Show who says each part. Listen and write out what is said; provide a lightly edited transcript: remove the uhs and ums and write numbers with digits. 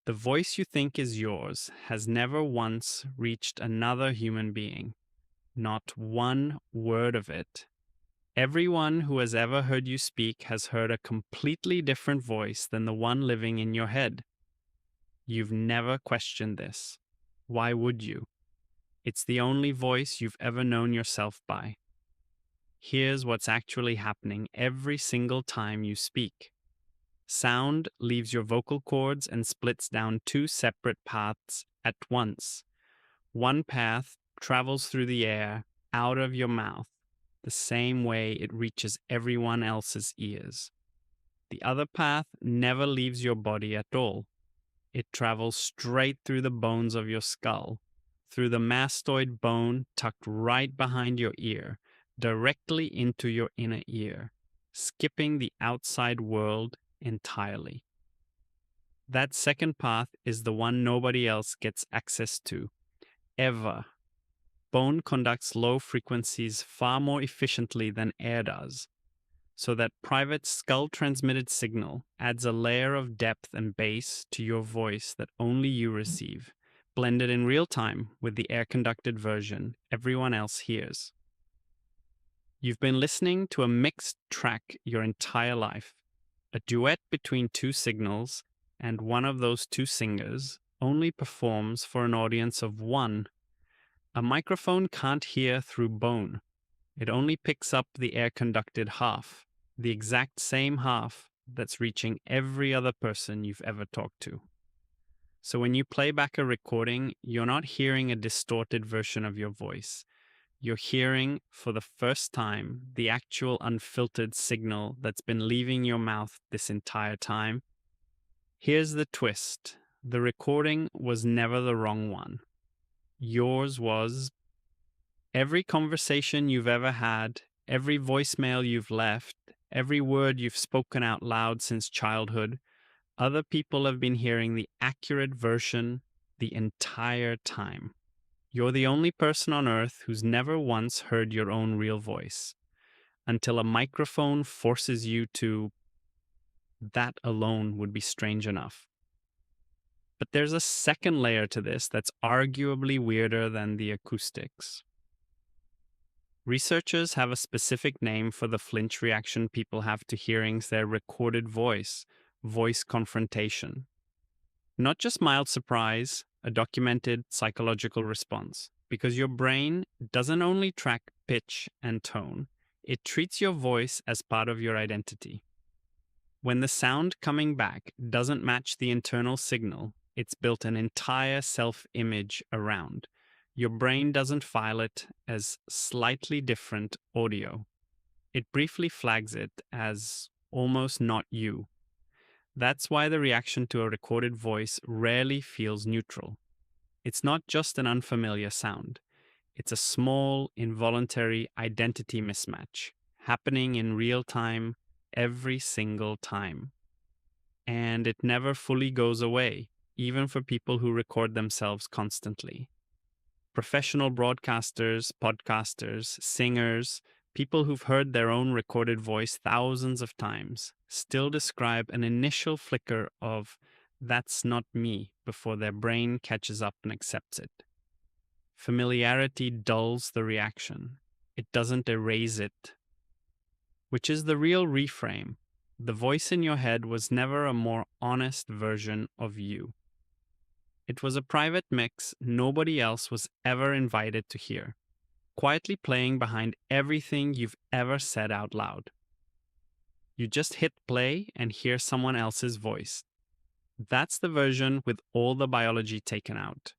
Speaker 1: The voice you think is yours has never once reached another human being. Not one word of it. Everyone who has ever heard you speak has heard a completely different voice than the one living in your head. You've never questioned this. Why would you? It's the only voice you've ever known yourself by. Here's what's actually happening every single time you speak. Sound leaves your vocal cords and splits down two separate paths at once. One path travels through the air, out of your mouth, the same way it reaches everyone else's ears. The other path never leaves your body at all. It travels straight through the bones of your skull, through the mastoid bone tucked right behind your ear, directly into your inner ear, skipping the outside world entirely. That second path is the one nobody else gets access to, ever. Bone conducts low frequencies far more efficiently than air does, so that private skull-transmitted signal adds a layer of depth and bass to your voice that only you receive, blended in real time with the air-conducted version everyone else hears. You've been listening to a mixed track your entire life, a duet between two signals, and one of those two singers only performs for an audience of one. A microphone can't hear through bone. It only picks up the air-conducted half, the exact same half that's reaching every other person you've ever talked to. So when you play back a recording, you're not hearing a distorted version of your voice. You're hearing, for the first time, the actual unfiltered signal that's been leaving your mouth this entire time. Here's the twist. The recording was never the wrong one. Yours was. Every conversation you've ever had, every voicemail you've left, every word you've spoken out loud since childhood, other people have been hearing the accurate version the entire time. You're the only person on earth who's never once heard your own real voice, until a microphone forces you to. That alone would be strange enough. But there's a second layer to this that's arguably weirder than the acoustics. Researchers have a specific name for the flinch reaction people have to hearing their recorded voice confrontation. Not just mild surprise, a documented psychological response, because your brain doesn't only track pitch and tone, it treats your voice as part of your identity. When the sound coming back doesn't match the internal signal, it's built an entire self-image around. Your brain doesn't file it as slightly different audio. It briefly flags it as almost not you. That's why the reaction to a recorded voice rarely feels neutral. It's not just an unfamiliar sound. It's a small, involuntary identity mismatch happening in real time every single time. And it never fully goes away, even for people who record themselves constantly. Professional broadcasters, podcasters, singers, people who've heard their own recorded voice thousands of times still describe an initial flicker of "that's not me" before their brain catches up and accepts it. Familiarity dulls the reaction. It doesn't erase it. Which is the real reframe. The voice in your head was never a more honest version of you. It was a private mix nobody else was ever invited to hear, quietly playing behind everything you've ever said out loud. You just hit play and hear someone else's voice. That's the version with all the biology taken out.